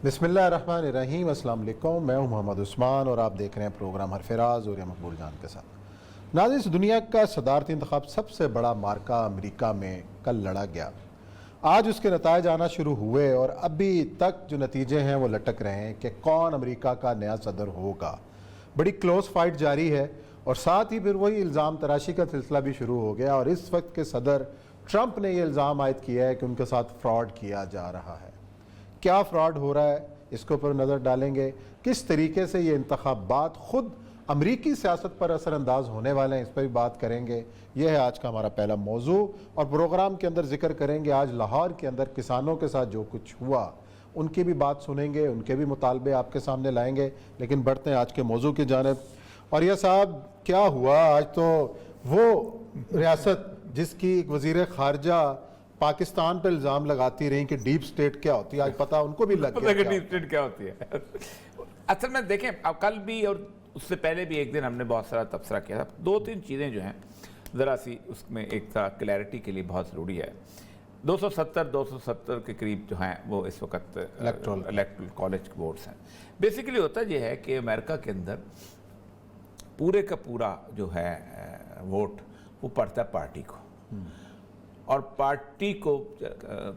بسم اللہ الرحمن الرحیم۔ السلام علیکم، میں ہوں محمد عثمان اور آپ دیکھ رہے ہیں پروگرام حرفراز اور مقبول جان کے ساتھ۔ ناظرین، اس دنیا کا صدارتی انتخاب سب سے بڑا مارکہ امریکہ میں کل لڑا گیا۔ آج اس کے نتائج آنا شروع ہوئے اور ابھی تک جو نتیجے ہیں وہ لٹک رہے ہیں کہ کون امریکہ کا نیا صدر ہوگا۔ بڑی کلوز فائٹ جاری ہے اور ساتھ ہی پھر وہی الزام تراشی کا سلسلہ بھی شروع ہو گیا، اور اس وقت کے صدر ٹرمپ نے یہ الزام عائد کیا ہے کہ ان کے ساتھ فراڈ کیا جا رہا ہے۔ کیا فراڈ ہو رہا ہے، اس کے اوپر نظر ڈالیں گے۔ کس طریقے سے یہ انتخابات خود امریکی سیاست پر اثر انداز ہونے والے ہیں، اس پر بھی بات کریں گے۔ یہ ہے آج کا ہمارا پہلا موضوع، اور پروگرام کے اندر ذکر کریں گے آج لاہور کے اندر کسانوں کے ساتھ جو کچھ ہوا، ان کی بھی بات سنیں گے، ان کے بھی مطالبے آپ کے سامنے لائیں گے۔ لیکن بڑھتے ہیں آج کے موضوع کی جانب۔ اور یہ صاحب کیا ہوا آج؟ تو وہ ریاست جس کی ایک وزیر خارجہ پاکستان پہ الزام لگاتی رہی کہ ڈیپ سٹیٹ کیا ہوتی ہے، آج پتہ ان کو بھی لگ گیا ڈیپ سٹیٹ کیا ہوتی ہے۔ اصل میں دیکھیں، اب کل بھی اور اس سے پہلے بھی ایک دن ہم نے بہت سارا تبصرہ کیا تھا۔ دو تین چیزیں جو ہیں ذرا سی اس میں ایک طرح کلیئرٹی کے لیے بہت ضروری ہے۔ 270 کے قریب جو ہیں وہ اس وقت الیکٹرل کالج ووٹس ہیں۔ بیسیکلی ہوتا یہ ہے کہ امریکہ کے اندر پورے کا پورا جو ہے ووٹ وہ پڑتا ہے پارٹی کو، اور پارٹی کو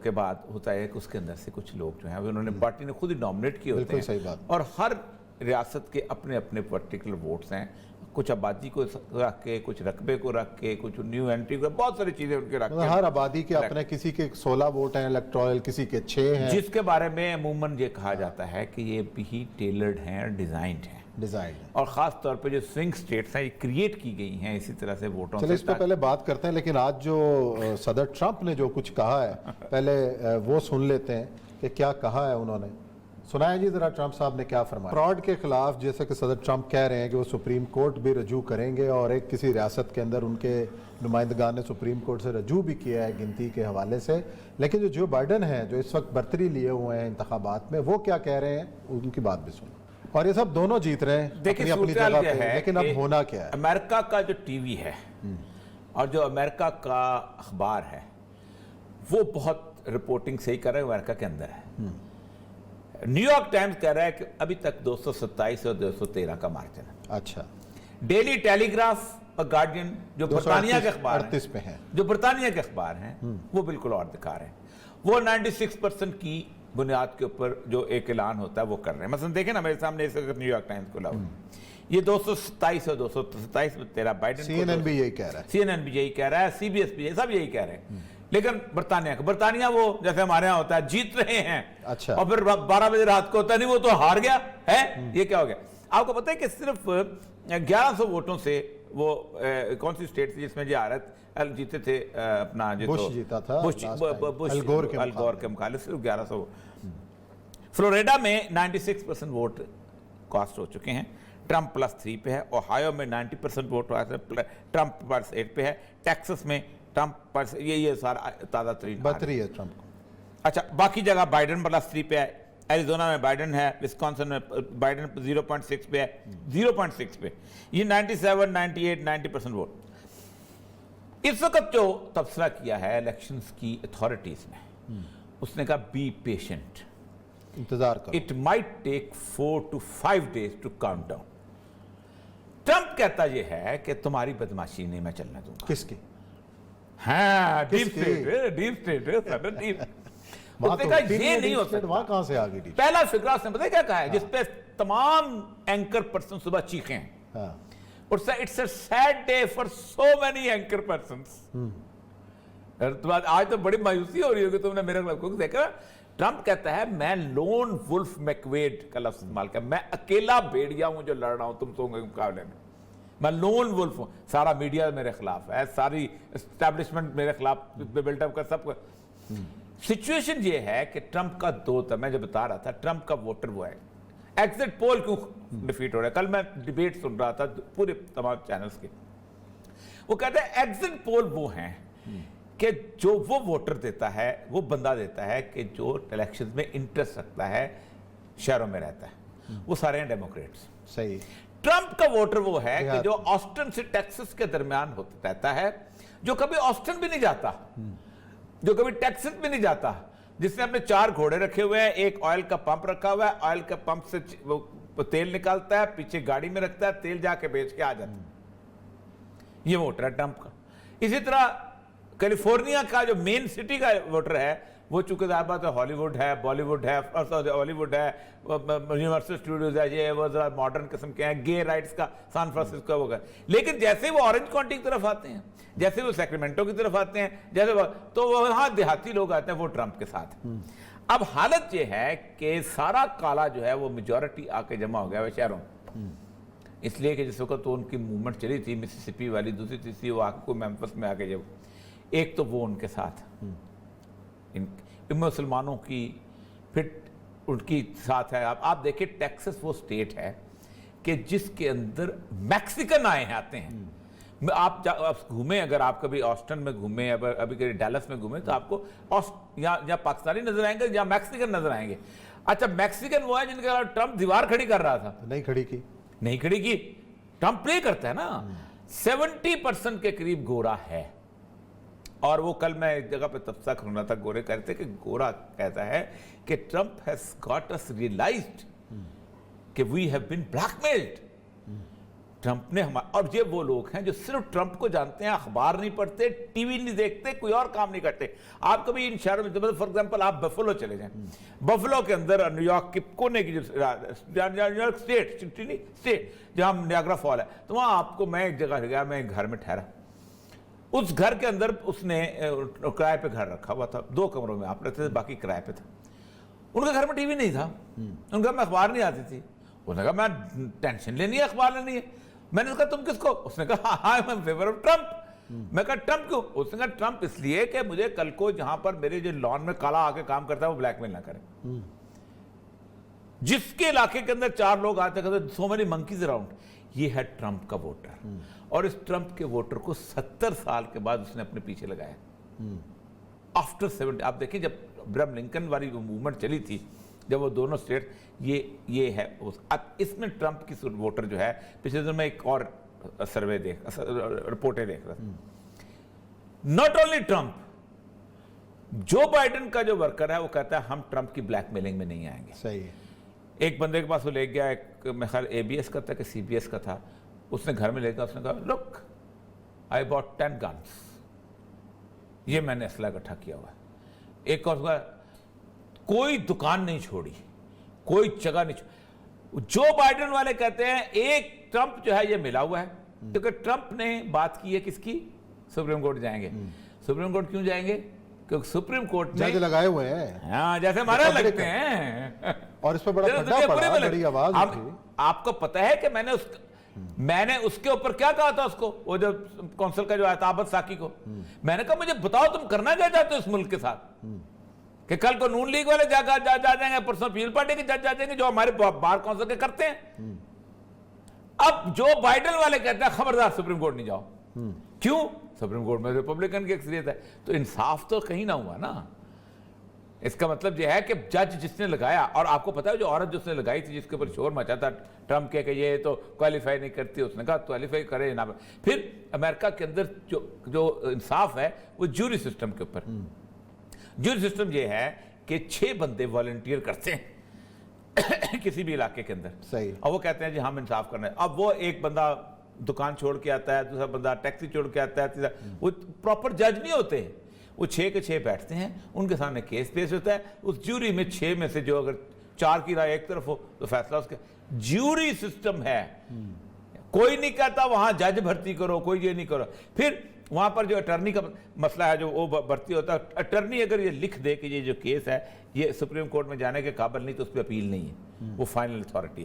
کے بعد ہوتا ہے کہ اس کے اندر سے کچھ لوگ جو ہیں انہوں نے پارٹی نے خود ہی نامنیٹ کیے ہوتے ہیں، اور ہر ریاست کے اپنے اپنے پرٹیکولر ووٹس ہیں، کچھ آبادی کو رکھ کے، کچھ رقبے کو رکھ کے، کچھ نیو انٹری کو، بہت ساری چیزیں ان کے رکھ کے۔ ہر آبادی کے اپنے، کسی کے 16 ووٹ ہیں الیکٹورل، کسی کے 6 ہیں، جس کے بارے میں عموماً یہ کہا جاتا ہے کہ یہ بھی ٹیلرڈ ہیں، ڈیزائنڈ ہیں، اور خاص طور پہ جو سوئنگ سٹیٹس ہیں یہ کریٹ کی گئی ہیں اسی طرح سے ووٹوں سے۔ چلے اس پہ پہلے بات کرتے ہیں، لیکن آج جو صدر ٹرمپ نے جو کچھ کہا ہے پہلے وہ سن لیتے ہیں کہ کیا کہا ہے انہوں نے۔ سنائیں جی ذرا ٹرمپ صاحب نے کیا فرمایا۔ فراڈ کے خلاف جیسے کہ صدر ٹرمپ کہہ رہے ہیں کہ وہ سپریم کورٹ بھی رجوع کریں گے، اور ایک کسی ریاست کے اندر ان کے نمائندگان نے سپریم کورٹ سے رجوع بھی کیا ہے گنتی کے حوالے سے۔ لیکن جو بائیڈن ہیں جو اس وقت برتری لیے ہوئے ہیں انتخابات میں، وہ کیا کہہ رہے ہیں، ان کی بات بھی سنیں۔ اور یہ سب دونوں جیت رہے ہیں اپنی اپنی جگہ پہ، لیکن اب ہونا کیا ہے؟ امریکہ کا جو ٹی وی ہے اور جو امریکہ کا اخبار ہے وہ بہت رپورٹنگ صحیح کر رہا ہے۔ امریکہ کے اندر ہے، نیو یارک ٹائمز کہہ رہا ہے کہ ابھی تک 227 اور 213 کا مارجن ہے۔ اچھا، ڈیلی ٹیلی گراف اور گارڈین جو برطانیہ کے اخبار ہیں، جو برطانیہ کے اخبار ہیں وہ بالکل اور دکھا رہے ہیں۔ وہ 96% کی بنیاد کے اوپر جو ایک اعلان ہوتا ہے وہ کر رہے ہیں۔ مثلا دیکھیں نا میرے سامنے اس وقت نیو یارک ٹائمز کھلا ہوا ہے، یہ 227 اور 227 میں 13 بائیڈن، سی این این بھی یہی کہہ رہا ہے، سی این این بھی یہی کہہ رہا ہے، سی بی ایس بھی سب یہی کہہ رہے ہیں۔ لیکن برطانیہ وہ جیسے ہمارے ہاں ہوتا ہے جیت رہے ہیں، اور پھر 12 بجے رات کو ہوتا ہے نہیں وہ تو ہار گیا ہے، یہ کیا ہو گیا؟ آپ کو پتہ ہے کہ صرف 1100 ووٹوں سے وہ کون سی اسٹیٹ تھی جس میں جہارت جیتے تھے اپنا، بش جیتا تھا الگور کے مخالف، صرف 1100۔ فلوریڈا میں 96% ووٹ کاسٹ ہو چکے ہیں، ٹرمپ +3 پہ ہے۔ اوہایو میں 90% ووٹ ٹرمپ +8 پہ ہے۔ ٹیکسس میں ٹرمپ پر یہ سارا تازہ ترین بہتری ہے ٹرمپ کو۔ اچھا، باقی جگہ بائیڈن +3 پہ ہے۔ ایریزونا میں بائیڈن ہے، وسکانسن میں بائیڈن 0.6 پہ ہے، 0.6 پہ۔ یہ 97، 98، 90% ووٹ۔ اس وقت جو تبصرہ کیا ہے الیکشنز کی اتھارٹیز نے، اس نے کہا بی پیشنٹ، انتظار کرو، it might take 4 to 5 days to count down. Trump کہتا یہ ہے کہ تمہاری بدماشی نہیں میں چلنے دوں گا۔ کس کی؟ ہاں، ڈیپ سٹیٹ، اس نے کہا یہ نہیں ہو سکتا۔ وہاں کہاں سے آگئی ڈیپ؟ پہلا فکرہ اس نے پتہ کیا کہا ہے، جس پہ تمام اینکر پرسن صبح چیخیں، It's a sad day for so many anchor persons۔ آج تو بڑی مایوسی ہو رہی ہوگی تم نے میرے کو دیکھا۔ ٹرمپ کہتا ہے میں لون ولف میکویڈ کا لفظ استعمال کیا، میں اکیلا بھیڑیا ہوں جو لڑ رہا ہوں تم سونگ کے مقابلے میں، میں لون ولف ہوں، سارا میڈیا میرے خلاف ہے، ساری اسٹیبلشمنٹ میرے خلاف بلٹ اپ کر سب کو۔ سچویشن یہ ہے کہ ٹرمپ کا دو تھا، میں جو بتا رہا تھا ٹرمپ کا ووٹر وہ ہے۔ ایگزٹ پول کیوں ڈیفیٹ ہو رہا ہے؟ کل میں ڈیبیٹ سن رہا تھا پورے تمام چینلز کے، وہ کہتے ہیں ایگزٹ پول وہ ہیں کہ جو وہ ووٹر دیتا ہے، وہ بندہ دیتا ہے کہ جو الیکشنز میں انٹرسٹ رکھتا ہے، شہروں میں رہتا ہے، وہ سارے ہیں ڈیموکریٹس۔ صحیح۔ ٹرمپ کا ووٹر وہ ہے کہ جو آسٹن سے ٹیکسس کے درمیان رہتا ہے، جو کبھی آسٹن بھی نہیں جاتا، جو کبھی ٹیکسس بھی نہیں جاتا، جس نے اپنے 4 گھوڑے رکھے ہوئے ہیں, ایک آئل کا پمپ رکھا ہوا ہے, آئل کا پمپ سے وہ تیل نکالتا ہے, پیچھے گاڑی میں رکھتا ہے, تیل جا کے بیچ کے آ جاتا ہے. یہ ووٹر ہے ٹرمپ کا. اسی طرح کیلیفورنیا کا جو مین سٹی کا ووٹر ہے, وہ چونکہ ظاہر بات ہے ہالی ووڈ ہے, بالی ووڈ ہے, ہالی ووڈ ہے, یونیورسل اسٹوڈیوز ہے, یہ وہ ذرا ماڈرن قسم کے ہیں, گے رائٹس کا سان فرانسسکو ہوگا. لیکن جیسے وہ اورنج کاؤنٹی کی طرف آتے ہیں, جیسے وہ سیکریمنٹو کی طرف آتے ہیں, جیسے تو وہاں دیہاتی لوگ آتے ہیں وہ ٹرمپ کے ساتھ. اب حالت یہ ہے کہ سارا کالا جو ہے وہ میجورٹی آ کے جمع ہو گیا ہے شہروں, اس لیے کہ جس وقت تو ان کی موومنٹ چلی تھی مسیسپی والی, دوسری تیسری وہ آ کے کوئی میمفس میں آ کے جب ایک تو وہ ان کے ساتھ ان مسلمانوں کی, پھر ان کی ساتھ ہے. آپ دیکھیں ٹیکسس وہ سٹیٹ ہے کہ جس کے اندر میکسیکن آتے ہیں. آپ گھومیں, اگر آپ کبھی آسٹن میں گھومیں, ابھی کبھی ڈیلس میں گھومیں, تو آپ کو یا پاکستانی نظر آئیں گے یا میکسیکن نظر آئیں گے. اچھا میکسیکن وہ ہے جن کے خلاف ٹرمپ دیوار کھڑی کر رہا تھا, نہیں کھڑی کی. ٹرمپ پلے کرتا ہے نا. 70% کے قریب گورا ہے. اور وہ کل میں ایک جگہ پہ تبصرہ کرنا تھا, گورے کہتے کہ گورا کہتا ہے کہ Trump has got us realized کہ we have been blackmailed. Trump نے اور یہ وہ لوگ ہیں جو صرف ٹرمپ کو جانتے ہیں, اخبار نہیں پڑھتے, ٹی وی نہیں دیکھتے, کوئی اور کام نہیں کرتے. آپ کبھی ان شہروں میں فار ایگزامپل آپ بفلو چلے جائیں, بفلو کے اندر نیو یارک کے کونے کی نیو یارک اسٹیٹ جہاں نیاگرا فال ہے, تو وہاں آپ کو, میں ایک جگہ گیا, میں ایک گھر میں ٹھہرا, اس گھر کے اندر اس نے کرائے پہ گھر رکھا ہوا تھا, 2 کمروں میں آپ رہتے تھے, باقی کرائے پہ تھا. ان کے گھر میں ٹی وی نہیں تھا, ان کے گھر میں اخبار نہیں آتی تھی. انہوں نے کہا میں ٹینشن لینی ہے, اخبار لینی ہے. میں نے کہا تم کس کو؟ اس نے کہا ہاں میں فیور آف ٹرمپ. میں کہا ٹرمپ کیوں؟ اس نے کہا ٹرمپ اس لیے کہ مجھے کل کو جہاں پر میرے جو لان میں کالا آ کے کام کرتا ہے وہ بلیک میل نہ کرے. جس کے علاقے کے اندر 4 لوگ آتے کہتے سو مینی منکیز اراؤنڈ. یہ ہے ٹرمپ کا ووٹر, اور اس ٹرمپ کے ووٹر کو 70 سال کے بعد اس نے اپنے پیچھے لگایا. آفٹر 70, آپ دیکھیں جب ابراہم لنکن والی موومنٹ چلی تھی, جب وہ دونوں سٹیٹ, یہ ہے. اب اس میں ٹرمپ کی ووٹر جو ہے, پچھلے دن میں ایک اور سروے رپورٹیں دیکھ رہا تھا. Not only Trump, Joe Biden کا جو ورکر ہے وہ کہتا ہے ہم ٹرمپ کی بلیک میلنگ میں نہیں آئیں گے. صحیح ہے. ایک بندے کے پاس وہ لے گیا, ایک میں خیال اے بی ایس کا تھا کہ سی بی ایس کا تھا, اس نے گھر میں لے گیا, اس نے کہا لک آئی باٹ 10 گنس, یہ میں نے اسلحہ اکٹھا کیا ہوا ہے. ایک اور کوئی دکان نہیں چھوڑی, کوئی جگہ نہیں چھوڑی. جو بائیڈن والے کہتے ہیں ایک ٹرمپ جو ہے یہ ملا ہوا ہے, کیونکہ ٹرمپ نے بات کی ہے کس کی, سپریم کورٹ جائیں گے. سپریم کورٹ کیوں جائیں گے؟ کیونکہ سپریم کورٹ میں جج لگائے ہوئے ہیں, ہاں جیسے ہمارے لگتے ہیں, اور اس پہ بڑا پھڈا پڑا, بڑی آواز اٹھی. آپ کو پتہ ہے کہ میں نے اس کے اوپر کیا کہا تھا اس کو, وہ جو کونسل کا جو آیا تھا عابد ساکی کو, میں نے کہا مجھے بتاؤ تم کرنا کیا چاہتے ہو اس ملک کے ساتھ, کہ کل کو نون لیگ والے جا جائیں گے, پرسنل پیپل پارٹی کے جج جا جائیں گے جو ہمارے بار کونسل کے کرتے ہیں. اب جو بائیڈن والے کہتے ہیں خبردار سپریم کورٹ نہیں جاؤ. کیوں؟ سپریم کورٹ میں ریپبلکن کی اکثریت ہے. تو انصاف تو کہیں نہ ہوا نا. اس کا مطلب یہ ہے کہ جج جس نے لگایا, اور آپ کو پتا ہے جو عورت جس نے لگائی تھی, جس کے اوپر شور مچا تھا ٹرمپ کے کہ یہ تو کوالیفائی نہیں کرتی, اس نے کہا کوالیفائی کرے نہ. پھر امریکہ کے اندر جو انصاف ہے وہ جوری سسٹم کے اوپر. جوری سسٹم یہ ہے کہ 6 بندے والنٹیئر کرتے ہیں کسی بھی علاقے کے اندر, صحیح, اور وہ کہتے ہیں جی ہم انصاف کرنا ہے. اب وہ ایک بندہ دکان چھوڑ کے آتا ہے, دوسرا بندہ ٹیکسی چھوڑ کے آتا ہے, وہ پراپر جج نہیں ہوتے. وہ 6 کے 6 بیٹھتے ہیں, ان کے سامنے کیس پیش ہوتا ہے. اس جیوری میں 6 میں سے جو اگر 4 کی رائے ایک طرف ہو تو فیصلہ اس کا. جیوری سسٹم ہے, کوئی نہیں کہتا وہاں جج بھرتی کرو, کوئی یہ نہیں کرو. پھر وہاں پر جو اٹرنی کا مسئلہ ہے جو وہ بھرتی ہوتا ہے, اٹرنی اگر یہ لکھ دے کہ یہ جو کیس ہے یہ سپریم کورٹ میں جانے کے قابل نہیں تو اس پہ اپیل نہیں ہے, وہ فائنل اتھارٹی.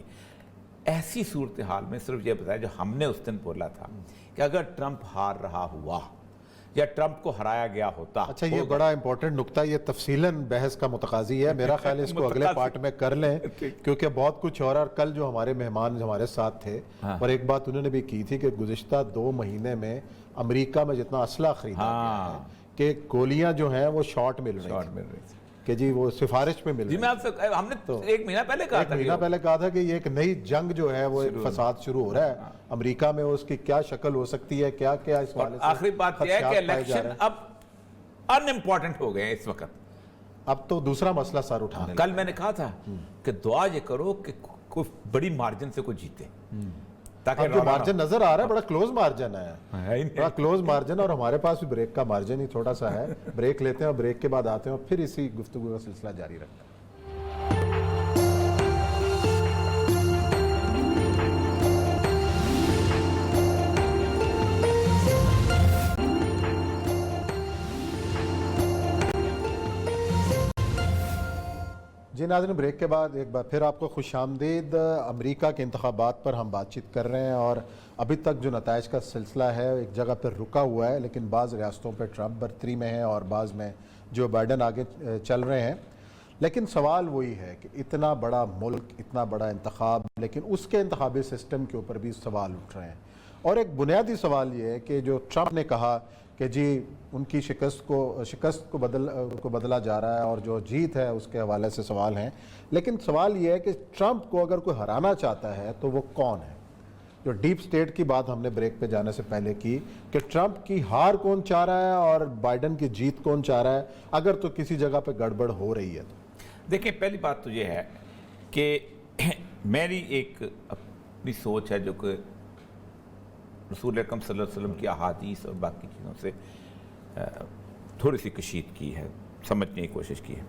ایسی صورتحال میں صرف یہ بتایا جو ہم نے اس دن بولا تھا کہ اگر ٹرمپ ہار رہا ہوا یا ٹرمپ کو ہرایا گیا ہوتا. اچھا یہ بڑا امپورٹنٹ نکتہ, یہ تفصیلاً بحث کا متقاضی ہے. میرا خیال ہے اس کو اگلے پارٹ میں کر لیں کیونکہ بہت کچھ اور کل جو ہمارے مہمان ہمارے ساتھ تھے, اور ایک بات انہوں نے بھی کی تھی کہ گزشتہ 2 مہینے میں امریکہ میں جتنا اسلحہ خریدا گیا ہے کہ گولیاں جو ہیں وہ شارٹ مل رہی تھی, کہ جی وہ سفارش پہ مل رہی. میں آپ سے ہم نے 1 مہینہ پہلے کہا تھا کہ یہ ایک نئی جنگ جو ہے وہ ایک فساد شروع ہو رہا ہے امریکہ میں, اس کی کیا شکل ہو سکتی ہے, کیا کیا اس حوالے سے. آخری بات یہ ہے کہ الیکشن اب ان امپورٹنٹ ہو گئے ہیں اس وقت. اب تو دوسرا مسئلہ سر اٹھانے کل میں نے کہا تھا کہ دعا یہ کرو کہ کوئی بڑی مارجن سے کوئی جیتے، تاکہ جو مارجن نظر آ رہا ہے بڑا کلوز مارجن ہے، ہے ہی نہیں۔ بڑا کلوز مارجن، اور ہمارے پاس بھی بریک کا مارجن ہی تھوڑا سا ہے. بریک لیتے ہیں اور بریک کے بعد آتے ہیں اور پھر اسی گفتگو کا سلسلہ جاری رکھتے ہیں. جی ناظرین، بریک کے بعد ایک بار پھر آپ کو خوش آمدید. امریکہ کے انتخابات پر ہم بات چیت کر رہے ہیں اور ابھی تک جو نتائج کا سلسلہ ہے ایک جگہ پر رکا ہوا ہے، لیکن بعض ریاستوں پہ ٹرمپ برتری میں ہے اور بعض میں جو بائیڈن آگے چل رہے ہیں. لیکن سوال وہی ہے کہ اتنا بڑا ملک، اتنا بڑا انتخاب، لیکن اس کے انتخابی سسٹم کے اوپر بھی سوال اٹھ رہے ہیں. اور ایک بنیادی سوال یہ ہے کہ جو ٹرمپ نے کہا کہ جی ان کی شکست کو بدلا جا رہا ہے اور جو جیت ہے اس کے حوالے سے سوال ہیں، لیکن سوال یہ ہے کہ ٹرمپ کو اگر کوئی ہرانا چاہتا ہے تو وہ کون ہے؟ جو ڈیپ سٹیٹ کی بات ہم نے بریک پہ جانے سے پہلے کی کہ ٹرمپ کی ہار کون چاہ رہا ہے اور بائیڈن کی جیت کون چاہ رہا ہے، اگر تو کسی جگہ پہ گڑبڑ ہو رہی ہے تو. دیکھیں، پہلی بات تو یہ ہے کہ میری ایک اپنی سوچ ہے جو کہ رسول اکرم صلی اللہ علیہ وسلم کی احادیث اور باقی چیزوں سے تھوڑی سی کشید کی ہے، سمجھنے کی کوشش کی ہے.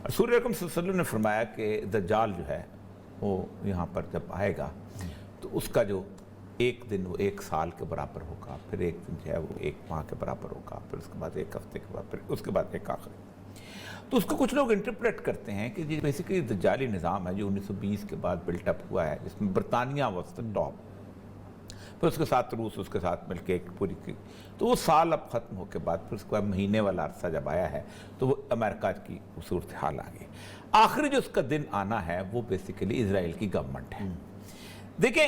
رسول اکرم صلی اللہ علیہ وسلم نے فرمایا کہ دجال جو ہے وہ یہاں پر جب آئے گا تو اس کا جو ایک دن وہ 1 سال کے برابر ہوگا، پھر ایک دن جو ہے وہ 1 ماہ کے برابر ہوگا، پھر اس کے بعد 1 ہفتے کے بعد، پھر اس کے بعد 1 آخری. تو اس کو کچھ لوگ انٹرپریٹ کرتے ہیں کہ یہ بیسیکلی دجالی نظام ہے جو 1920 کے بعد بلٹ اپ ہوا ہے، جس میں برطانیہ واز دی ٹاپ، پھر اس کے ساتھ روس اس کے ساتھ مل کے ایک پوری کی. تو وہ سال اب ختم ہو کے بعد پھر اس کے بعد مہینے والا عرصہ جب آیا ہے تو وہ امریکہ کی صورتحال آ گئی. آخری جو اس کا دن آنا ہے وہ بیسیکلی اسرائیل کی گورنمنٹ ہے. دیکھیں،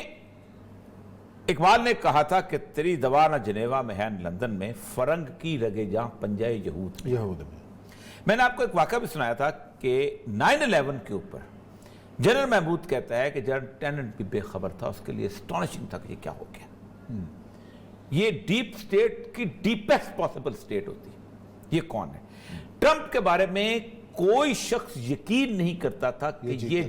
اقبال نے کہا تھا کہ تیری دوا نہ جنیوا میں ہے نہ لندن میں، فرنگ کی رگے جہاں پنجائے یہود میں. میں نے آپ کو ایک واقعہ بھی سنایا تھا کہ 9/11 کے اوپر جنرل محمود کہتا ہے کہ جنرل ٹیننٹ بھی بے خبر تھا، اس کے لیے اسٹانشنگ تھا کہ یہ کیا ہو گیا. یہ ڈیپ سٹیٹ کی ڈیپیسٹ پاسبل سٹیٹ ہوتی ہے. یہ کون ہے؟ ٹرمپ کے بارے میں کوئی شخص یقین نہیں کرتا تھا کہ یہ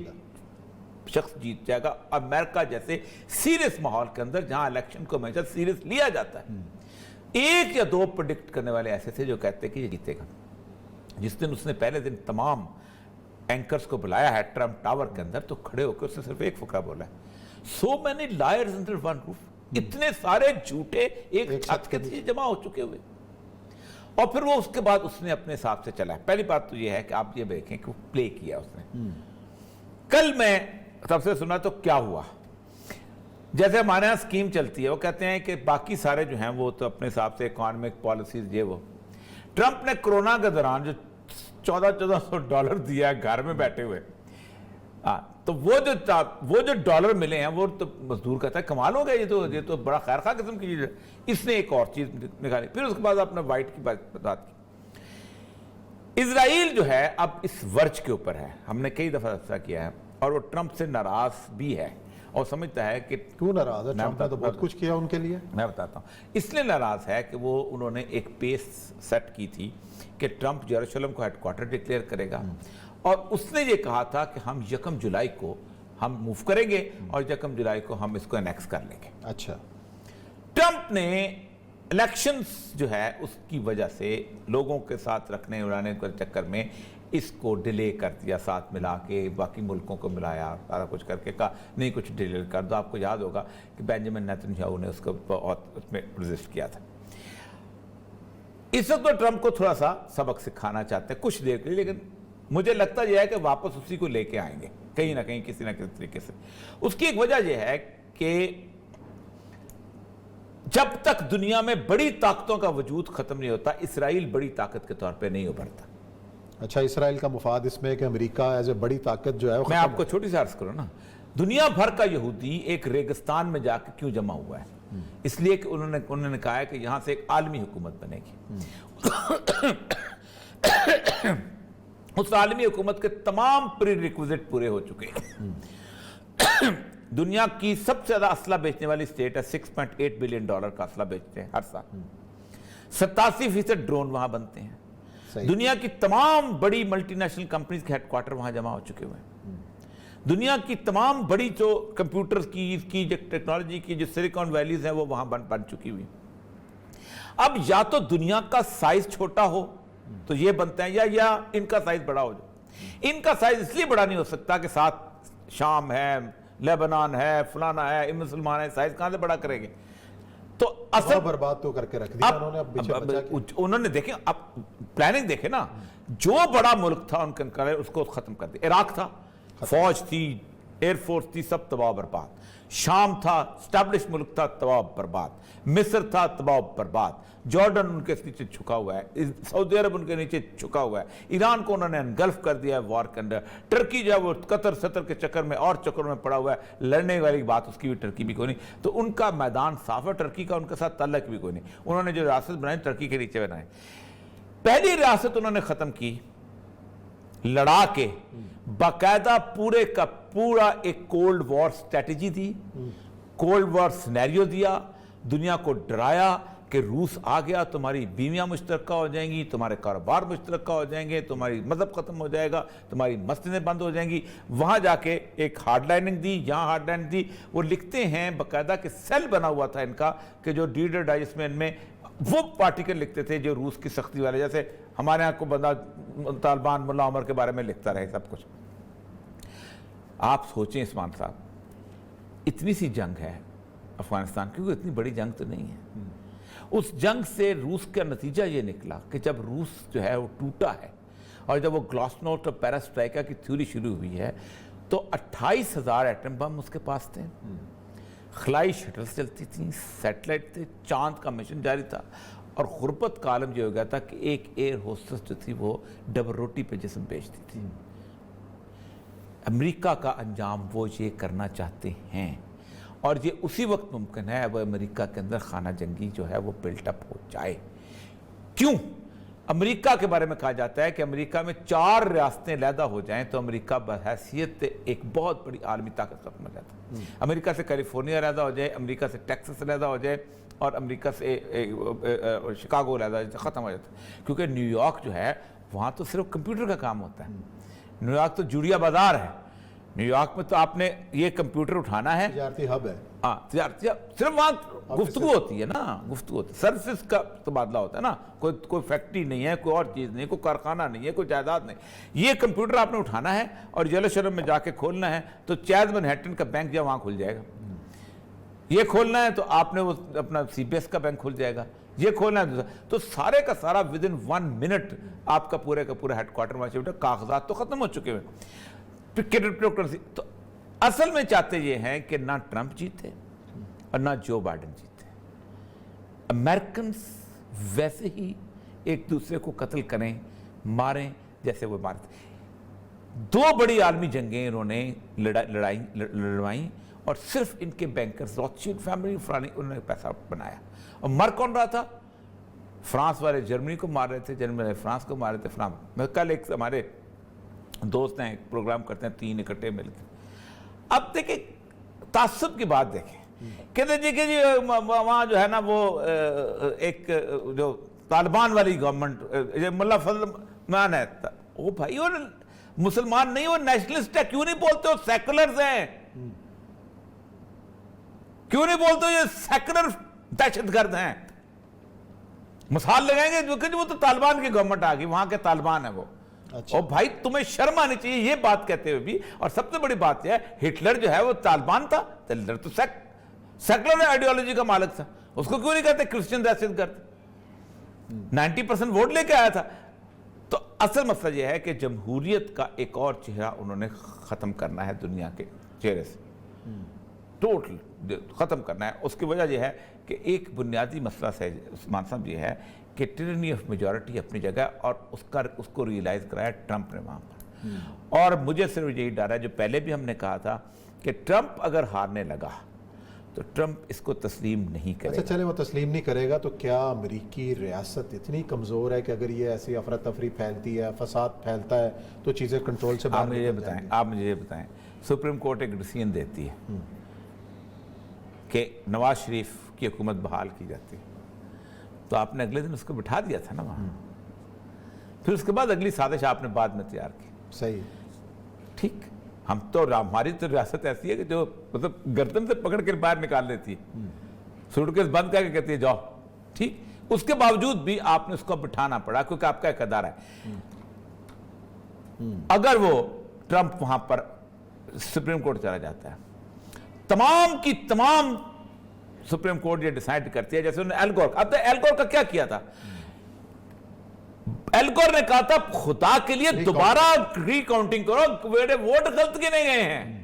شخص جیت جائے گا. امریکہ جیسے سیریس ماحول کے اندر جہاں الیکشن کو ہمیشہ سیریس لیا جاتا ہے، 1 یا 2 پریڈکٹ کرنے والے ایسے تھے جو کہتے کہ یہ جیتے گا. جس دن اس نے پہلے دن تمام اینکرز کو بلایا ہے ٹرمپ ٹاور کے اندر تو کھڑے ہو کے اس نے صرف ایک فقرہ بولا ہے، so many liars under one roof. اتنے سارے جھوٹے ایک چھت کے نیچے جمع ہو چکے ہوئے. اور پھر وہ اس کے بعد اس نے اپنے حساب سے چلا ہے. پہلی بات تو یہ ہے کہ آپ یہ دیکھیں کہ وہ پلے کیا اس نے. کل میں سب سے سنا تو کیا ہوا، جیسے ہمارے ہاں اسکیم چلتی ہے، وہ کہتے ہیں کہ باقی سارے جو ہیں وہ تو اپنے حساب سے اکانومک پالیسیز یہ وہ. ٹرمپ نے کرونا کے دوران جو $1400 دیا ہے گھر میں بیٹھے ہوئے، تو وہ جو ڈالر ملے ہیں وہ تو مزدور کہتا ہے کمال ہو گیا، یہ تو بڑا خیر خواہ قسم کی چیز ہے. اس نے ایک اور چیز نکالی. پھر اس کے بعد آپ نے وائٹ کی بات کی. اسرائیل جو ہے اب اس ورچ کے اوپر ہے، ہم نے کئی دفعہ ایسا کیا ہے، اور وہ ٹرمپ سے ناراض بھی ہے اور سمجھتا ہے کہ کیوں ناراض ہے؟ ٹرمپ نے تو بہت کچھ کیا ان کے لیے. میں بتاتا ہوں اس لیے ناراض ہے کہ وہ انہوں نے ایک پیس سیٹ کی تھی کہ ٹرمپ یروشلم کو ہیڈ کوارٹر ڈکلیئر کرے گا، اور اس نے یہ کہا تھا کہ ہم 1 جولائی کو ہم موو کریں گے اور 1 جولائی کو ہم اس کو انیکس کر لیں گے. اچھا، ٹرمپ نے الیکشنز جو ہے اس کی وجہ سے لوگوں کے ساتھ رکھنے اڑانے کے چکر میں اس کو ڈیلے کر دیا، ساتھ ملا کے باقی ملکوں کو ملایا، سارا کچھ کر کے کہا نہیں کچھ ڈیلے کر دو. آپ کو یاد ہوگا کہ بینجامن نیتن یاہو نے اس کو اس میں رزسٹ کیا تھا. اس وقت تو ٹرمپ کو تھوڑا سا سبق سکھانا چاہتے ہیں کچھ دیر کے لیے، لیکن مجھے لگتا یہ ہے کہ واپس اسی کو لے کے آئیں گے کہیں نہ کہیں کسی نہ کسی طریقے سے. اس کی ایک وجہ یہ ہے کہ جب تک دنیا میں بڑی طاقتوں کا وجود ختم نہیں ہوتا، اسرائیل بڑی طاقت کے طور پہ نہیں ابھرتا. اچھا، اسرائیل کا مفاد اس میں ہے کہ امریکہ ایز اے بڑی طاقت جو ہے میں آپ کو چھوٹی سی عرض کروں نا، دنیا بھر کا یہودی ایک ریگستان میں جا کے کیوں جمع ہوا ہے؟ اس لیے کہ انہوں نے کہا ہے کہ یہاں سے ایک عالمی حکومت بنے گی. اس عالمی حکومت کے تمام پری ریکوزٹ پورے ہو چکے ہیں. دنیا کی سب سے زیادہ اسلحہ بیچنے والی اسٹیٹ ہے، $6.8 بلین کا اسلحہ بیچتے ہیں ہر سال. 87% ڈرون وہاں بنتے ہیں. دنیا کی تمام بڑی ملٹی نیشنل کمپنیز کے ہیڈ کوارٹر وہاں جمع ہو چکے ہوئے ہیں. دنیا کی تمام بڑی جو کمپیوٹرز کی جو ٹیکنالوجی کی جو سلیکان ویلیز ہیں وہ وہاں بن چکی ہوئی. اب یا تو دنیا کا سائز چھوٹا ہو تو یہ بنتے ہیں یا ان کا سائز بڑا ہو جائے. ان کا سائز اس لیے بڑا نہیں ہو سکتا کہ ساتھ شام ہے، لیبنان ہے، فلانا ہے، مسلمان ہے، سائز کہاں سے بڑا کریں گے؟ تو اصل برباد تو کر کے رکھ دیا انہوں نے. اب پیچھے بچا کے انہوں نے دیکھیں، اب پلاننگ دیکھیں نا، جو بڑا ملک تھا ان کا اس کو ختم کر دیا. عراق تھا، فوج تھی، ایئر فورس تھی، سب تباہ برباد. شام تھا، اسٹیبلش ملک تھا، تباہ برباد. مصر تھا، تباہ برباد. جارڈن ان کے نیچے چھکا ہوا ہے، سعودی عرب ان کے نیچے چھکا ہوا ہے. ایران کو انہوں نے انگلف کر دیا ہے وار کے اندر. ٹرکی جو ہے وہ قطر سطر کے چکر میں اور چکر میں پڑا ہوا ہے. لڑنے والی بات اس کی بھی ٹرکی بھی کوئی نہیں. تو ان کا میدان صاف ہے. ٹرکی کا ان کے ساتھ تعلق بھی کوئی نہیں. انہوں نے جو ریاست بنائی ٹرکی کے نیچے بنائے. پہلی ریاست انہوں نے ختم کی لڑا کے، باقاعدہ پورے کا پورا ایک کولڈ وار سٹریٹجی دی، کولڈ وار سینیریو دیا، دنیا کو ڈرایا کہ روس آ گیا تمہاری بیویاں مشترکہ ہو جائیں گی، تمہارے کاروبار مشترکہ ہو جائیں گے، تمہاری مذہب ختم ہو جائے گا، تمہاری مسجدیں بند ہو جائیں گی. وہاں جا کے ایک ہارڈ لائننگ دی، یہاں ہارڈ لائننگ دی. وہ لکھتے ہیں باقاعدہ کہ سیل بنا ہوا تھا ان کا کہ جو ریڈر ڈائجسٹ میں ان میں وہ پارٹیکل لکھتے تھے جو روس کی سختی والے، جیسے ہمارے ہاں کو بندہ طالبان ملا عمر کے بارے میں لکھتا رہے سب کچھ. آپ سوچیں عثمان صاحب، اتنی سی جنگ ہے افغانستان کی، اتنی بڑی جنگ تو نہیں ہے. اس جنگ سے روس کا نتیجہ یہ نکلا کہ جب روس جو ہے وہ ٹوٹا ہے اور جب وہ گلاسنوسٹ اور پیراسٹرائکا کی تھیوری شروع ہوئی ہے تو 28,000 ایٹم بم اس کے پاس تھے. خلائی شٹلز چلتی تھیں، سیٹلائٹ تھے، چاند کا مشن جاری تھا. اور غربت کا عالم یہ ہو گیا تھا کہ ایک ایئر ہوسٹس جو تھی وہ ڈبل روٹی پہ جسم بیچتی تھی. امریکہ کا انجام وہ یہ کرنا چاہتے ہیں، اور یہ اسی وقت ممکن ہے وہ امریکہ کے اندر خانہ جنگی جو ہے وہ بلٹ اپ ہو جائے. کیوں؟ امریکہ کے بارے میں کہا جاتا ہے کہ امریکہ میں 4 ریاستیں علیحدہ ہو جائیں تو امریکہ بحیثیت ایک بہت بڑی عالمی طاقت ختم ہو جاتا ہے. امریکہ سے کیلیفورنیا علیحدہ ہو جائے، امریکہ سے ٹیکسس علیحدہ ہو جائے، اور امریکہ سے شکاگو علیحدہ ہو جائے، ختم ہو جاتا ہے. کیونکہ نیو یارک جو ہے وہاں تو صرف کمپیوٹر کا کام ہوتا ہے. نیو یارک تو جوڑیا بازار ہے. نیو یارک میں تو آپ نے یہ کمپیوٹر اٹھانا ہے، تجارتی ہب ہے. ہاں صرف وہاں گفتگو ہوتی ہے نا، گفتگو ہوتی ہے، سروسز کا تبادلہ ہوتا ہے نا. کوئی فیکٹری نہیں ہے، کوئی اور چیز نہیں، کوئی کارخانہ نہیں ہے، کوئی جائیداد نہیں. یہ کمپیوٹر آپ نے اٹھانا ہے اور یروشلم میں جا کے کھولنا ہے تو چیز منہٹن کا بینک جو وہاں کھل جائے گا. یہ کھولنا ہے تو آپ نے وہ اپنا سی بی ایس کا بینک کھل جائے گا. یہ کھولنا ہے تو سارے کا سارا ودن 1 منٹ آپ کا پورے کا پورا ہیڈ کوارٹر وہاں سے کاغذات تو ختم ہو چکے ہوئے. تو اصل میں چاہتے یہ ہیں کہ نہ ٹرمپ جیتے اور نہ جو بائیڈن جیتے. امریکنز ویسے ہی ایک دوسرے کو قتل کریں، ماریں جیسے وہ مارتے. 2 بڑی عالمی جنگیں انہوں نے لڑوائیں اور صرف ان کے بینکرز روتشیلڈ فیملی فلانی انہوں نے پیسہ بنایا. اور مر کون رہا تھا؟ فرانس والے جرمنی کو مار رہے تھے، جرمنی والے فرانس کو مار رہے تھے. میں کل ایک ہمارے دوست ہیں، ایک پروگرام کرتے ہیں 3 اکٹھے مل کے. اب دیکھیں تعصب کی بات دیکھیں، کہتے جی کہ وہاں جو ہے نا وہ ایک جو طالبان والی گورنمنٹ ملا فضل مان ہے، وہ بھائی وہ مسلمان نہیں، وہ نیشنلسٹ ہے. کیوں نہیں بولتے وہ سیکولرز ہیں؟ کیوں نہیں بولتے یہ سیکولر دہشت گرد ہیں؟ مثال لگائیں گے کہ وہ تو طالبان کی گورنمنٹ آ گئی، وہاں کے طالبان ہیں وہ. اور بھائی تمہیں شرم آنی چاہیے یہ بات کہتے ہوئے بھی. اور سب سے بڑی بات یہ ہے ہٹلر جو ہے وہ طالبان تھا، ہٹلر تو سیکولر آئیڈیالوجی کا مالک تھا. اس کو کیوں نہیں کہتے کرسچن دہشت گرد؟ 90% ووٹ لے کے آیا تھا. تو اصل مسئلہ یہ ہے کہ جمہوریت کا ایک اور چہرہ انہوں نے ختم کرنا ہے دنیا کے چہرے سے، ٹوٹل ختم کرنا ہے. اس کی وجہ یہ ہے کہ ایک بنیادی مسئلہ سے عثمان صاحب یہ ہے کہ ٹیرنی آف میجورٹی اپنی جگہ، اور اس کو ریئلائز کرایا ٹرمپ نے وہاں پر. اور مجھے صرف یہی ڈر ہے جو پہلے بھی ہم نے کہا تھا کہ ٹرمپ اگر ہارنے لگا تو ٹرمپ اس کو تسلیم نہیں کرے گا. اچھا چلے وہ تسلیم نہیں کرے گا تو کیا امریکی ریاست اتنی کمزور ہے کہ اگر یہ ایسی افراتفری پھیلتی ہے، فساد پھیلتا ہے تو چیزیں کنٹرول سے باہر نکل جائیں گی؟ آپ مجھے یہ بتائیں، سپریم کورٹ ایک ڈیسیژن دیتی ہے کہ نواز شریف کی حکومت بحال کی جاتی ہے، تو آپ نے اگلے دن اس کو بٹھا دیا تھا نا وہاں. پھر اس کے بعد اگلی سازش آپ نے بعد میں تیار کی. صحیح. ٹھیک, ہم تو ہماری تو ریاست ایسی ہے کہ جو مطلب گردن سے پکڑ کر باہر نکال لیتی ہے, سوٹ کیس بند کر کے کہتی ہے جاؤ. ٹھیک, اس کے باوجود بھی آپ نے اس کو بٹھانا پڑا کیونکہ آپ کا ایک ادارہ ہے. اگر وہ ٹرمپ وہاں پر سپریم کورٹ چلا جاتا ہے, تمام کی تمام سپریم کورٹ یہ ڈیسائیڈ کرتی ہے, جیسے انہوں نے ایل گور, اب ایل گور کا کیا کیا تھا, ایل گور نے کہا تھا خدا کے لیے دوبارہ ری کاؤنٹنگ کرو, میرے ووٹ غلط کے نہیں گئے ہیں.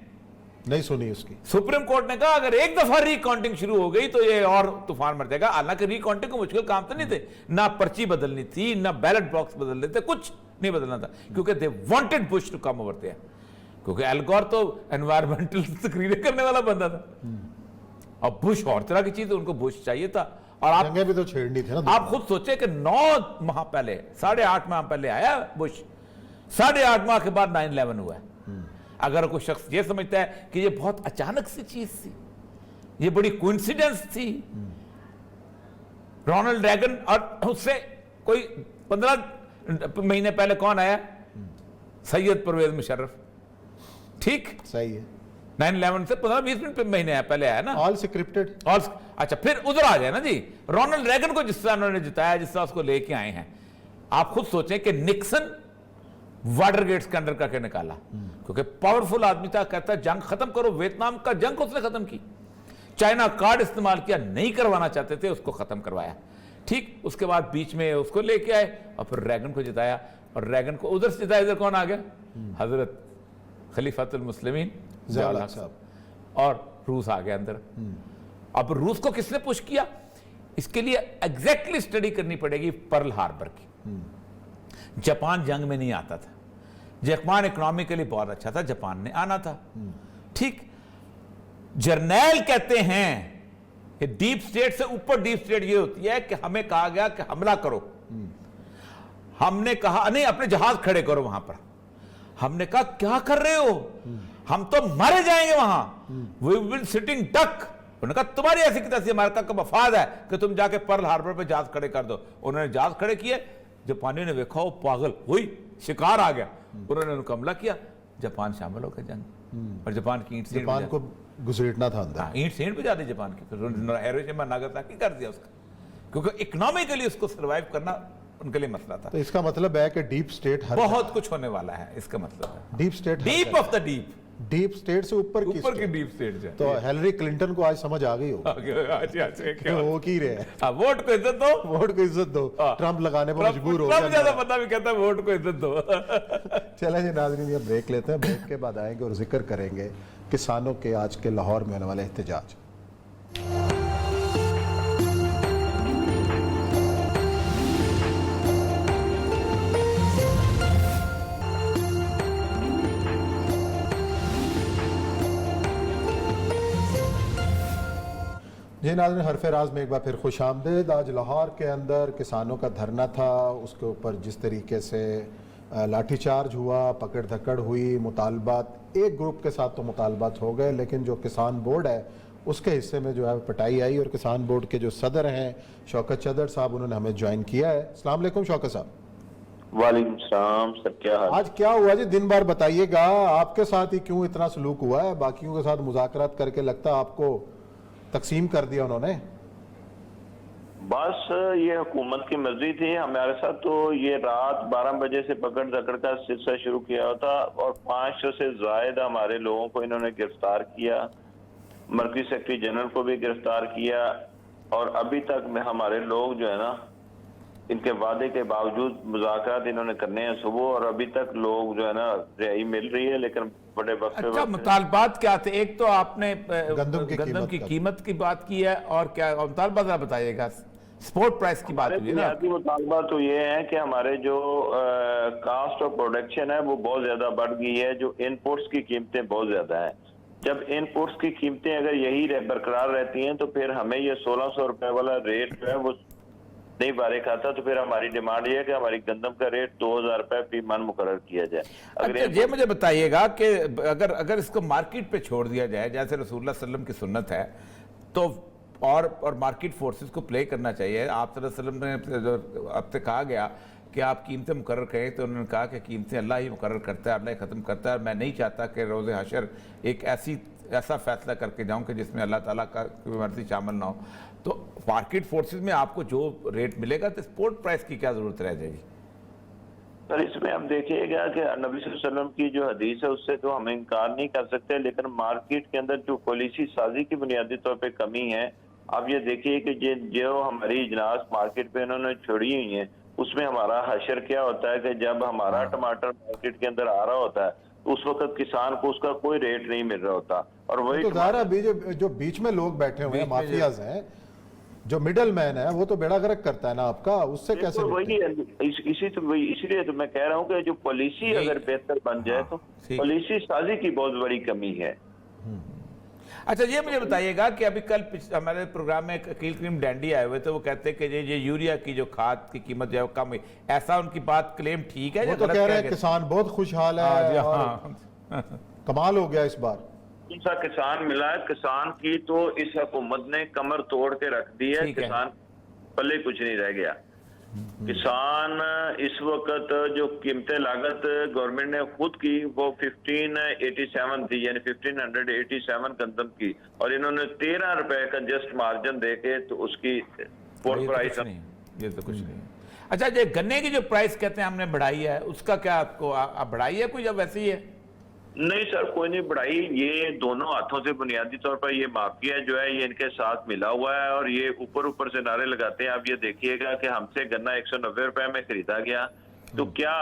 نہیں سنی اس کی. سپریم کورٹ نے کہا اگر ایک دفعہ ری کاؤنٹنگ شروع ہو گئی تو یہ اور طوفان مر جائے گا. حالانکہ ری کاؤنٹنگ کو مشکل کام تو نہیں تھے, نہ پرچی بدلنی تھی, نہ بیلٹ باکس بدلنے تھے, کچھ نہیں بدلنا تھا, کیونکہ they wanted Bush to come over there. کیونکہ ایل گور تو انوائرمنٹل تقریریں کرنے والا بندہ تھا, اور بش اور طرح کی چیز, ان کو بش چاہیے تھا. اور آپ جنگیں بھی تو چھیڑنی تھی نا. آپ خود سوچیں کہ 9 ماہ پہلے, 8.5 ماہ پہلے آیا بش, 8.5 ماہ کے بعد 9/11 ہوا ہے. اگر کوئی شخص یہ سمجھتا ہے کہ یہ بہت اچانک سی چیز تھی, یہ بڑی کوئنسیڈنس تھی, رونلڈ ریگن اور اس سے کوئی 15 مہینے پہلے کون آیا, سید پرویز مشرف. ٹھیک, صحیح ہے. 9/11 سے 15-20 مہینے پہلے آیا نا, آل سکرپٹڈ. اچھا پھر ادھر آ جائے نا جی, رونلڈ ریگن کو جس طرح انہوں نے جتایا, جس طرح اس کو لے کے آئے ہیں. آپ خود سوچیں کہ نکسن واٹر گیٹس کے اندر کر کے نکالا, کیونکہ پاورفل آدمی تھا, کہتا ہے جنگ ختم کرو, ویتنام کا جنگ اس نے ختم کی. چائنا کارڈ استعمال کیا, نہیں کروانا چاہتے تھے, اس کو ختم کروایا. ٹھیک, اس کے بعد بیچ میں اس کو لے کے آئے اور پھر ریگن کو جتایا, اور ریگن کو ادھر سے جتایا. ادھر کون آ گیا, حضرت خلیفۃ المسلمین ضیاء صاحب, اور روس آ گیا اندر. اب روس کو کس نے پش کیا, اس کے لیے ایگزیکٹلی اسٹڈی کرنی پڑے گی پرل ہاربر کی. جاپان جنگ میں نہیں آتا تھا, جاپان اکنامکلی بہت اچھا تھا, جاپان نے آنا تھا. ٹھیک, جرنیل کہتے ہیں کہ ڈیپ سٹیٹ سے اوپر ڈیپ سٹیٹ یہ ہوتی ہے کہ ہمیں کہا گیا کہ حملہ کرو, ہم نے کہا نہیں اپنے جہاز کھڑے کرو وہاں پر. ہم نے کہا کیا کر رہے ہو, ہم تو مارے جائیں گے وہاں, we will sitting duck. انہوں نے کہا تمہاری ایسی کی تیسی امریکہ کا مفاد ہے کہ تم جا کے پرل ہاربر پہ جہاز کھڑے کر دو. انہوں نے جہاز کھڑے کیے, جاپانیوں نے دیکھا وہ پاگل ہوئی, شکار آ گیا, انہوں نے ان کو حملہ کیا, جاپان شامل ہو گیا جنگ. اور جاپان کی اینٹ سینٹ, جاپان کو گھسیٹنا تھا اندر, اینٹ سینٹ پہ جاتی جاپان کی, پھر ہیروشیما ناگاساکی کر دیا اس کا, کیونکہ اکنامکلی اس کو سروائیو کرنا ان کے لیے مسئلہ تھا. تو اس کا مطلب ہے کہ ڈیپ سٹیٹ بہت کچھ ہونے والا ہے, اس کا مطلب ہے deep state, deep of the deep, deep state سے اوپر کی ڈیپ سٹیٹ جو تو ہیلری کلنٹن کو آج سمجھ آ گئی ہو, وہ کی رہے ہیں ووٹ کو عزت دو, ووٹ کو عزت دو, ٹرمپ لگانے پر مجبور ہو گیا. زیادہ پتہ بھی کہتا ہے ووٹ کو عزت دو. چلیں جی ناظرین, یہ بریک لیتے ہیں, بریک کے بعد آئیں گے اور ذکر کریں گے کسانوں کے آج کے لاہور میں ہونے والے احتجاج. جی ناظرین, حرف راز میں ایک بار پھر خوش آمدید. آج لاہور کے اندر کسانوں کا دھرنا تھا, اس کے اوپر جس طریقے سے لاٹھی چارج ہوا, پکڑ دھکڑ ہوئی, مطالبات ایک گروپ کے ساتھ تو مطالبات ہو گئے, لیکن جو کسان بورڈ ہے اس کے حصے میں جو ہے پٹائی آئی, اور کسان بورڈ کے جو صدر ہیں شوکت چدر صاحب, انہوں نے ہمیں جوائن کیا ہے. السلام علیکم شوکت صاحب. وعلیکم السلام سر, کیا حال؟ آج کیا ہوا جی, دن بار بتائیے گا, آپ کے ساتھ ہی کیوں اتنا سلوک ہوا ہے, باقیوں کے ساتھ مذاکرات کر کے لگتا ہے آپ کو تقسیم کر دیا انہوں نے؟ بس یہ حکومت کی مرضی تھی ہمارے ساتھ, تو یہ رات 12 بجے سے پکڑ دھکڑ کا سلسلہ شروع کیا ہوتا, اور 500 سے زائد ہمارے لوگوں کو انہوں نے گرفتار کیا, مرکزی سیکرٹری جنرل کو بھی گرفتار کیا, اور ابھی تک میں ہمارے لوگ جو ہے نا, ان کے وعدے کے باوجود مذاکرات انہوں نے کرنے ہیں صبح, اور ابھی تک لوگ جو ہے نا رہائی مل رہی ہے, لیکن بڑے وقت. اچھا, مطالبات کیا تھے؟ ایک تو آپ نے گندم کی قیمت کی بات کی ہے, اور کیا مطالبات ذرا بتائیے گا, سپورٹ پرائس کی بات ہوئی ہے نا. مطالبہ تو یہ ہے کہ ہمارے جو کاسٹ آف پروڈکشن ہے وہ بہت زیادہ بڑھ گئی ہے, جو انپورٹس کی قیمتیں بہت زیادہ ہیں. جب انپورٹس کی قیمتیں اگر یہی برقرار رہتی ہیں تو پھر ہمیں یہ 1600 روپے والا ریٹ جو ہے وہ نہیں بارے کھاتا, تو پھر ہماری ڈیمانڈ یہ ہے کہ ہماری گندم کا ریٹ 2000 روپے فی من مقرر کیا جائے. اچھا, یہ مجھے بتائیے گا کہ اگر اس کو مارکیٹ پہ چھوڑ دیا جائے, جیسے رسول اللہ صلی اللہ علیہ وسلم کی سنت ہے, تو اور مارکیٹ فورسز کو پلے کرنا چاہیے. آپ صلی اللہ علیہ وسلم نے اب سے کہا گیا کہ آپ قیمتیں مقرر کریں، تو انہوں نے کہا کہ قیمتیں اللہ ہی مقرر کرتا ہے، اللہ ہی ختم کرتا ہے، اور میں نہیں چاہتا کہ روز حشر ایک ایسا فیصلہ کر کے جاؤں کہ جس میں اللہ تعالیٰ کا کوئی مرضی شامل نہ ہو۔ تو مارکیٹ فورسز میں آپ کو جو ریٹ ملے گا تو سپورٹ پرائس کی کیا ضرورت رہ جائے گی؟ سر اس میں ہم دیکھیے گا کہ نبی صلی اللہ علیہ وسلم کی جو حدیث ہے اس سے تو ہم انکار نہیں کر سکتے، لیکن مارکیٹ کے اندر جو پالیسی سازی کی بنیادی طور پہ کمی ہے، آپ یہ دیکھیے کہ جو ہماری اجناس مارکیٹ پہ انہوں نے چھوڑی ہوئی ہیں، اس میں ہمارا حشر کیا ہوتا ہے کہ جب ہمارا ٹماٹر مارکیٹ کے اندر آ رہا ہوتا ہے تو اس وقت کسان کو اس کا کوئی ریٹ نہیں مل رہا ہوتا، اور وہی تو ظاہر ہے جو بیچ میں لوگ بیٹھے ہوئے ہیں، مافیاز ہیں، جو مڈل مین ہے، وہ تو بیڑا گرک کرتا ہے نا آپ کا، اس سے کیسے وہی اسی لیے تو میں کہہ رہا ہوں کہ جو پالیسی اگر بہتر بن جائے تو پالیسی سازی کی بہت بڑی کمی ہے۔ اچھا یہ مجھے بتائیے گا کہ ابھی کل ہمارے پروگرام میں عقیل کریم ڈینڈی آئے ہوئے تھے، وہ کہتے ہیں کہ یہ یوریا کی جو کھاد کی قیمت جو ہے وہ کم ہوئی، ایسا ان کی بات کلیم ٹھیک ہے؟ وہ تو کہہ رہے ہیں کسان بہت خوشحال ہے اور کمال ہو گیا اس بار۔ کون سا کسان ملا ہے؟ کسان کی تو اس حکومت نے کمر توڑ کے رکھ دی ہے، کسان پلے کچھ نہیں رہ گیا۔ کسان اس وقت جو قیمت لاگت گورنمنٹ نے خود کی وہ 1587 تھی، یعنی 1587 گندم کی، اور انہوں نے 13 روپے کا جسٹ مارجن دے کے تو اس کی پورٹ پرائس یہ تو کچھ نہیں۔ اچھا یہ گنے کی جو پرائس کہتے ہیں ہم نے بڑھائی ہے، اس کا کیا آپ کو بڑھائی ہے کوئی جب ویسی ہے؟ نہیں سر، کوئی نہیں بڑھائی، یہ دونوں ہاتھوں سے بنیادی طور پر یہ مافیا جو ہے یہ ان کے ساتھ ملا ہوا ہے، اور یہ اوپر سے نعرے لگاتے ہیں۔ آپ یہ دیکھیے گا کہ ہم سے گنا 190 روپے میں خریدا گیا، تو کیا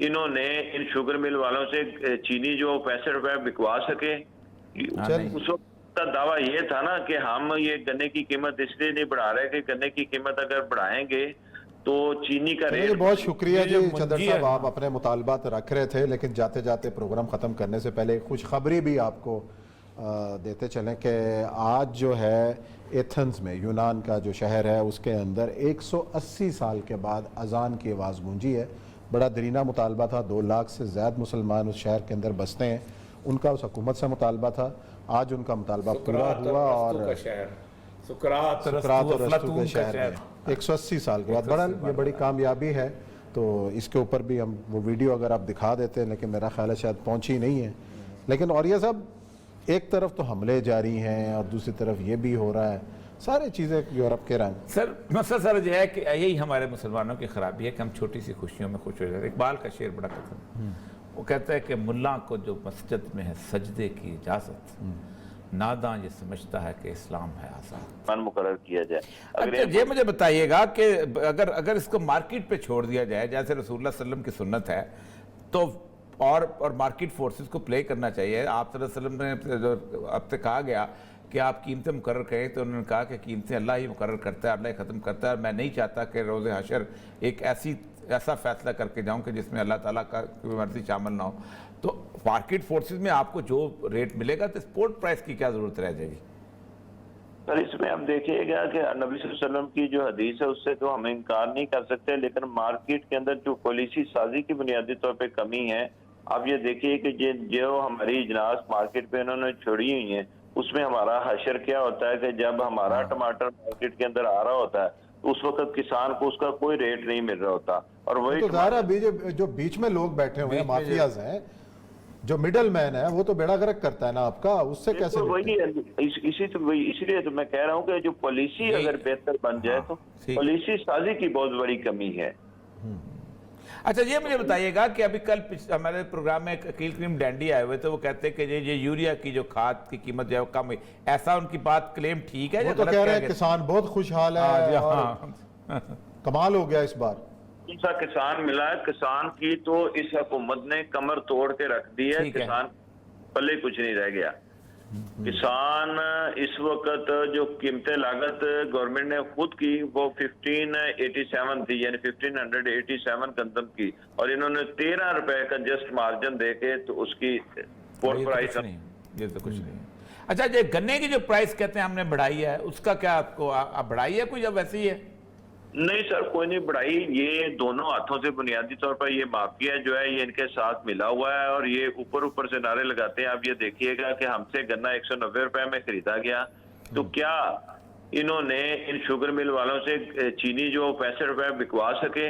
انہوں نے ان شوگر مل والوں سے چینی جو 65 روپے بکوا سکے؟ اس وقت کا دعویٰ یہ تھا نا کہ ہم یہ گنے کی قیمت اس لیے نہیں بڑھا رہے کہ گنے کی قیمت اگر بڑھائیں گے تو چینی کا ریٹ۔ بہت شکریہ جی چندر صاحب، آپ اپنے مطالبات رکھ رہے تھے، لیکن جاتے جاتے پروگرام ختم کرنے سے پہلے خوشخبری بھی آپ کو دیتے چلیں کہ آج جو ہے ایتھنز میں، یونان کا جو شہر ہے، اس کے اندر 180 سال کے بعد اذان کی آواز گونجی ہے۔ بڑا درینہ مطالبہ تھا، 2 لاکھ سے زیادہ مسلمان اس شہر کے اندر بستے ہیں، ان کا اس حکومت سے مطالبہ تھا، آج ان کا مطالبہ پورا ہوا، اور سقراط اور ارسطو کے شہر میں 180 سال کے بعد بڑا یہ بڑی کامیابی ہے۔ تو اس کے اوپر بھی ہم وہ ویڈیو اگر آپ دکھا دیتے ہیں، لیکن میرا خیال ہے شاید پہنچی نہیں ہے۔ لیکن اور یہ سب ایک طرف تو حملے جاری ہیں اور دوسری طرف یہ بھی ہو رہا ہے، سارے چیزیں یورپ کے رنگ۔ سر مسئلہ سر یہ ہے کہ یہی ہمارے مسلمانوں کی خرابی ہے کہ ہم چھوٹی سی خوشیوں میں خوش ہو جاتے ہیں۔ اقبال کا شعر بڑا کہتا ہے، وہ کہتا ہے کہ ملا کو جو مسجد میں ہے سجدے کی اجازت، ناداں یہ سمجھتا ہے کہ اسلام ہے آزاد، مقرر کیا جائے۔ اچھا یہ مجھے بتائیے گا کہ اگر اس کو مارکیٹ پہ چھوڑ دیا جائے جیسے رسول اللہ صلی اللہ علیہ وسلم کی سنت ہے، تو اور مارکیٹ فورسز کو پلے کرنا چاہیے۔ آپ صلی اللہ علیہ وسلم نے جو اب سے کہا گیا کہ آپ قیمتیں مقرر کریں، تو انہوں نے کہا کہ قیمتیں اللہ ہی مقرر کرتا ہے، اللہ ہی ختم کرتا ہے، اور میں نہیں چاہتا کہ روز حشر ایک ایسا فیصلہ کر کے جاؤں کہ جس میں اللہ تعالیٰ کا کوئی مرضی شامل نہ ہو۔ تو مارکیٹ فورسز میں آپ کو جو ریٹ ملے گا تو سپورٹ پرائس کی کیا ضرورت رہ جائے گی؟ سر اس میں ہم دیکھیے گا کہ نبی صلی اللہ علیہ وسلم کی جو حدیث ہے اس سے تو ہم انکار نہیں کر سکتے، لیکن مارکیٹ کے اندر جو پالیسی سازی کی بنیادی طور پہ کمی ہے، آپ یہ دیکھیے کہ جو ہماری اجناس مارکیٹ پہ انہوں نے چھوڑی ہوئی ہیں، اس میں ہمارا حشر کیا ہوتا ہے کہ جب ہمارا ٹماٹر مارکیٹ کے اندر آ رہا ہوتا ہے تو اس وقت کسان کو اس کا کوئی ریٹ نہیں مل رہا ہوتا، اور وہی تو ظاہر ہے جو بیچ میں لوگ بیٹھے ہوئے ہیں، مافیاز ہیں، جو مڈل مین ہے، وہ تو بیڑا گرک کرتا ہے نا آپ کا، اس سے کیسے اسی لیے تو میں کہہ رہا ہوں کہ جو پالیسی اگر بہتر بن جائے تو پالیسی سازی کی بہت بڑی کمی ہے۔ اچھا یہ مجھے بتائیے گا کہ ابھی کل ہمارے پروگرام میں عقیل کریم ڈینڈی آئے ہوئے تھے، وہ کہتے ہیں کہ یہ یوریا کی جو کھاد کی قیمت جو ہے وہ کم ہوئی، ایسا ان کی بات کلیم ٹھیک ہے؟ وہ تو کہہ رہے ہیں کسان بہت خوشحال ہے اور کمال ہو گیا اس بار۔ کون سا کسان ملا ہے؟ کسان کی تو اس حکومت نے کمر توڑ کے رکھ دی ہے، کسان پلے کچھ نہیں رہ گیا۔ کسان اس وقت جو قیمت لاگت گورنمنٹ نے خود کی وہ 1587 تھی، یعنی 1587 گندم کی، اور انہوں نے 13 روپے کا جسٹ مارجن دے کے تو اس کی پورٹ پرائس۔ یہ تو کچھ نہیں۔ اچھا یہ گنے کی جو پرائس کہتے ہیں ہم نے بڑھائی ہے، اس کا کیا آپ کو بڑھائی ہے کوئی جب ویسی ہے؟ نہیں سر، کوئی نہیں بڑھائی، یہ دونوں ہاتھوں سے بنیادی طور پر یہ مافیا جو ہے یہ ان کے ساتھ ملا ہوا ہے، اور یہ اوپر سے نعرے لگاتے ہیں۔ آپ یہ دیکھیے گا کہ ہم سے گنا 190 روپے میں خریدا گیا، تو کیا انہوں نے ان شوگر مل والوں سے چینی جو 65 روپے بکوا سکے؟